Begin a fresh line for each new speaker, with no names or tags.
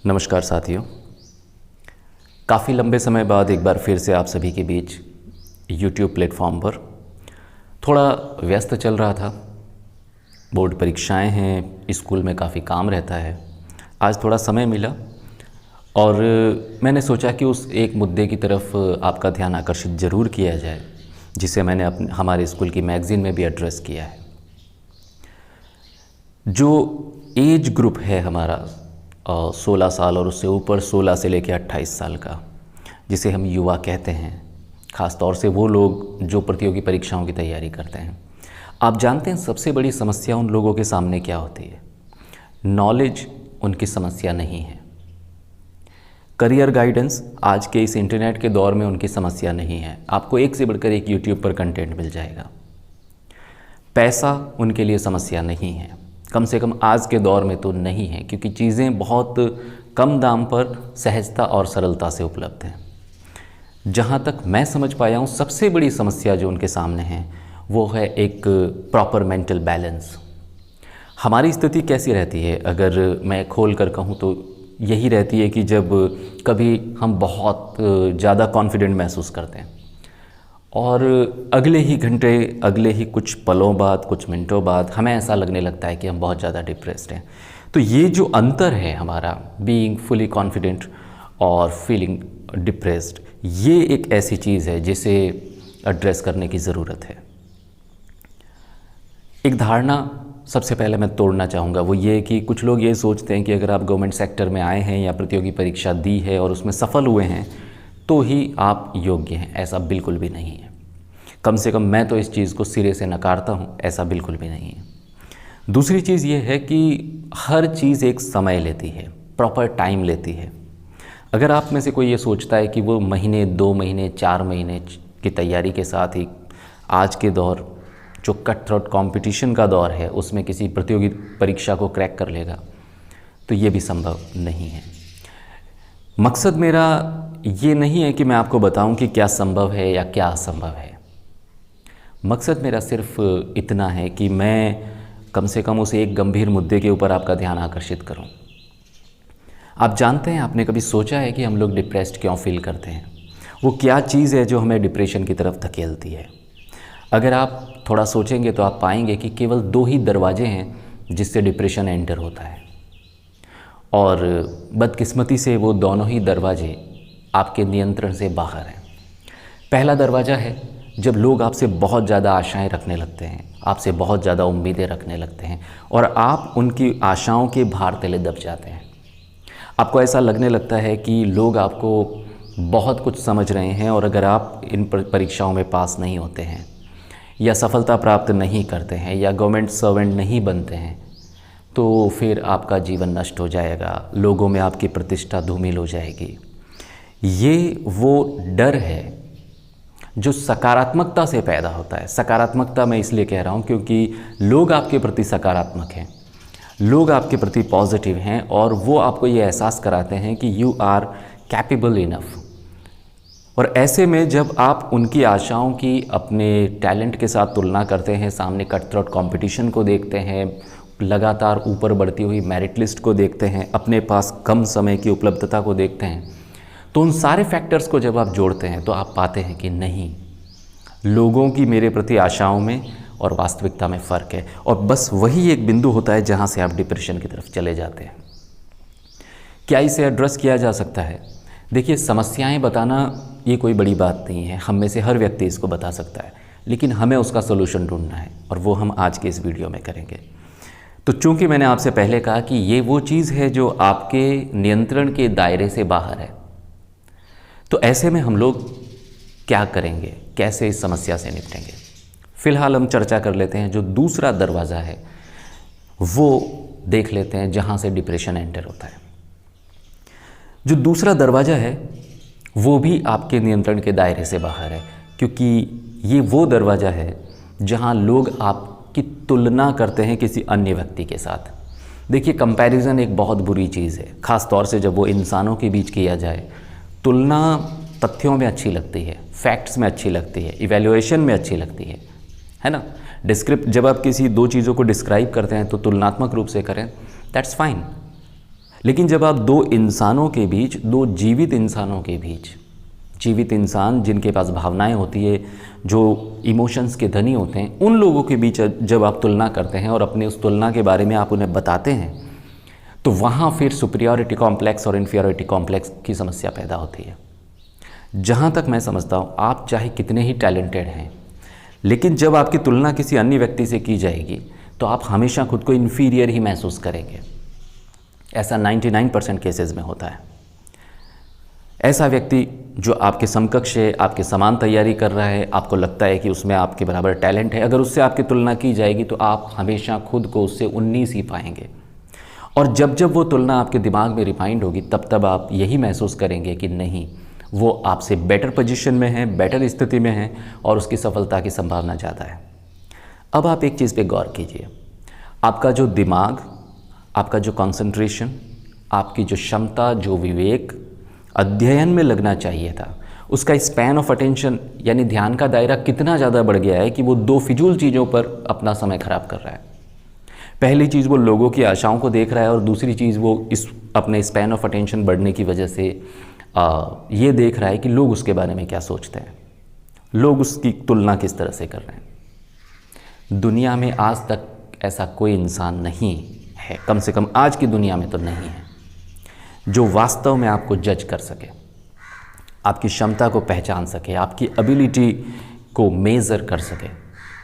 नमस्कार साथियों, काफ़ी लंबे समय बाद एक बार फिर से आप सभी के बीच YouTube प्लेटफॉर्म पर थोड़ा व्यस्त चल रहा था। बोर्ड परीक्षाएं हैं, स्कूल में काफ़ी काम रहता है। आज थोड़ा समय मिला और मैंने सोचा कि उस एक मुद्दे की तरफ आपका ध्यान आकर्षित ज़रूर किया जाए, जिसे मैंने हमारे स्कूल की मैगज़ीन में भी एड्रेस किया है। जो एज ग्रुप है हमारा 16 साल और उससे ऊपर, 16 से लेकर 28 साल का, जिसे हम युवा कहते हैं, ख़ास तौर से वो लोग जो प्रतियोगी परीक्षाओं की तैयारी करते हैं। आप जानते हैं सबसे बड़ी समस्या उन लोगों के सामने क्या होती है? नॉलेज उनकी समस्या नहीं है। करियर गाइडेंस आज के इस इंटरनेट के दौर में उनकी समस्या नहीं है। आपको एक से बढ़कर एक यूट्यूब पर कंटेंट मिल जाएगा। पैसा उनके लिए समस्या नहीं है, कम से कम आज के दौर में तो नहीं है, क्योंकि चीज़ें बहुत कम दाम पर सहजता और सरलता से उपलब्ध हैं। जहाँ तक मैं समझ पाया हूँ, सबसे बड़ी समस्या जो उनके सामने है वो है एक प्रॉपर मेंटल बैलेंस। हमारी स्थिति कैसी रहती है, अगर मैं खोल कर कहूँ तो यही रहती है कि जब कभी हम बहुत ज़्यादा कॉन्फिडेंट महसूस करते हैं और अगले ही घंटे, अगले ही कुछ पलों बाद, कुछ मिनटों बाद हमें ऐसा लगने लगता है कि हम बहुत ज़्यादा डिप्रेस्ड हैं। तो ये जो अंतर है हमारा, बीइंग फुली कॉन्फिडेंट और फीलिंग डिप्रेस्ड, ये एक ऐसी चीज़ है जिसे एड्रेस करने की ज़रूरत है। एक धारणा सबसे पहले मैं तोड़ना चाहूँगा, वो ये कि कुछ लोग ये सोचते हैं कि अगर आप गवर्नमेंट सेक्टर में आए हैं या प्रतियोगी परीक्षा दी है और उसमें सफल हुए हैं तो ही आप योग्य हैं। ऐसा बिल्कुल भी नहीं है। कम से कम मैं तो इस चीज़ को सिरे से नकारता हूँ, ऐसा बिल्कुल भी नहीं है। दूसरी चीज़ ये है कि हर चीज़ एक समय लेती है, प्रॉपर टाइम लेती है। अगर आप में से कोई ये सोचता है कि वो महीने, 2 महीने, 4 महीने की तैयारी के साथ ही आज के दौर जो कट थ्रोट कॉम्पिटिशन का दौर है उसमें किसी प्रतियोगी परीक्षा को क्रैक कर लेगा, तो ये भी संभव नहीं है। मकसद मेरा ये नहीं है कि मैं आपको बताऊं कि क्या संभव है या क्या असंभव है। मकसद मेरा सिर्फ इतना है कि मैं कम से कम उस एक गंभीर मुद्दे के ऊपर आपका ध्यान आकर्षित करूं। आप जानते हैं, आपने कभी सोचा है कि हम लोग डिप्रेस्ड क्यों फील करते हैं? वो क्या चीज़ है जो हमें डिप्रेशन की तरफ धकेलती है? अगर आप थोड़ा सोचेंगे तो आप पाएंगे कि केवल 2 ही दरवाजे हैं जिससे डिप्रेशन एंटर होता है, और बदकिस्मती से वो दोनों ही दरवाजे आपके नियंत्रण से बाहर हैं। पहला दरवाज़ा है जब लोग आपसे बहुत ज़्यादा आशाएं रखने लगते हैं, आपसे बहुत ज़्यादा उम्मीदें रखने लगते हैं और आप उनकी आशाओं के भार तले दब जाते हैं। आपको ऐसा लगने लगता है कि लोग आपको बहुत कुछ समझ रहे हैं और अगर आप इन परीक्षाओं में पास नहीं होते हैं या सफलता प्राप्त नहीं करते हैं या गवर्नमेंट सर्वेंट नहीं बनते हैं तो फिर आपका जीवन नष्ट हो जाएगा, लोगों में आपकी प्रतिष्ठा धूमिल हो जाएगी। ये वो डर है जो सकारात्मकता से पैदा होता है। सकारात्मकता मैं इसलिए कह रहा हूँ क्योंकि लोग आपके प्रति सकारात्मक हैं, लोग आपके प्रति पॉजिटिव हैं और वो आपको ये एहसास कराते हैं कि यू आर कैपेबल इनफ। और ऐसे में जब आप उनकी आशाओं की अपने टैलेंट के साथ तुलना करते हैं, सामने कट थ्रोट कॉम्पिटिशन को देखते हैं, लगातार ऊपर बढ़ती हुई मेरिट लिस्ट को देखते हैं, अपने पास कम समय की उपलब्धता को देखते हैं, तो उन सारे फैक्टर्स को जब आप जोड़ते हैं तो आप पाते हैं कि नहीं, लोगों की मेरे प्रति आशाओं में और वास्तविकता में फ़र्क है। और बस वही एक बिंदु होता है जहाँ से आप डिप्रेशन की तरफ चले जाते हैं। क्या इसे एड्रेस किया जा सकता है? देखिए, समस्याएं बताना ये कोई बड़ी बात नहीं है, हम में से हर व्यक्ति इसको बता सकता है, लेकिन हमें उसका सोल्यूशन ढूंढना है और वो हम आज के इस वीडियो में करेंगे। तो चूंकि मैंने आपसे पहले कहा कि ये वो चीज़ है जो आपके नियंत्रण के दायरे से बाहर है, तो ऐसे में हम लोग क्या करेंगे, कैसे इस समस्या से निपटेंगे? फिलहाल हम चर्चा कर लेते हैं जो दूसरा दरवाज़ा है वो देख लेते हैं जहाँ से डिप्रेशन एंटर होता है। जो दूसरा दरवाज़ा है वो भी आपके नियंत्रण के दायरे से बाहर है, क्योंकि ये वो दरवाज़ा है जहाँ लोग आपकी तुलना करते हैं किसी अन्य व्यक्ति के साथ। देखिए, कंपैरिजन एक बहुत बुरी चीज़ है, ख़ास तौर से जब वो इंसानों के बीच किया जाए। तुलना तथ्यों में अच्छी लगती है, फैक्ट्स में अच्छी लगती है, इवैल्यूएशन में अच्छी लगती है ना। जब आप किसी 2 चीज़ों को डिस्क्राइब करते हैं तो तुलनात्मक रूप से करें, दैट्स फाइन। लेकिन जब आप दो इंसानों के बीच, दो जीवित इंसानों के बीच, जीवित इंसान जिनके पास भावनाएं होती है, जो इमोशंस के धनी होते हैं, उन लोगों के बीच जब आप तुलना करते हैं और अपनी उस तुलना के बारे में आप उन्हें बताते हैं, तो वहाँ फिर सुपीरियॉरिटी कॉम्प्लेक्स और इन्फीरियरिटी कॉम्प्लेक्स की समस्या पैदा होती है। जहाँ तक मैं समझता हूँ, आप चाहे कितने ही टैलेंटेड हैं, लेकिन जब आपकी तुलना किसी अन्य व्यक्ति से की जाएगी तो आप हमेशा खुद को इन्फीरियर ही महसूस करेंगे। ऐसा 99% केसेस में होता है। ऐसा व्यक्ति जो आपके समकक्ष है, आपके समान तैयारी कर रहा है, आपको लगता है कि उसमें आपके बराबर टैलेंट है, अगर उससे आपकी तुलना की जाएगी तो आप हमेशा खुद को उससे 19 ही पाएंगे। और जब जब वो तुलना आपके दिमाग में रिफाइंड होगी, तब तब आप यही महसूस करेंगे कि नहीं, वो आपसे बेटर पोजीशन में है, बेटर स्थिति में है और उसकी सफलता की संभावना ज़्यादा है। अब आप एक चीज़ पे गौर कीजिए, आपका जो दिमाग, आपका जो कंसंट्रेशन, आपकी जो क्षमता, जो विवेक अध्ययन में लगना चाहिए था, उसका स्पैन ऑफ अटेंशन यानी ध्यान का दायरा कितना ज़्यादा बढ़ गया है कि वो दो फिजूल चीज़ों पर अपना समय खराब कर रहा है। पहली चीज़, वो लोगों की आशाओं को देख रहा है और दूसरी चीज़, वो इस अपने स्पैन ऑफ अटेंशन बढ़ने की वजह से ये देख रहा है कि लोग उसके बारे में क्या सोचते हैं, लोग उसकी तुलना किस तरह से कर रहे हैं। दुनिया में आज तक ऐसा कोई इंसान नहीं है, कम से कम आज की दुनिया में तो नहीं है, जो वास्तव में आपको जज कर सके, आपकी क्षमता को पहचान सके, आपकी एबिलिटी को मेज़र कर सके।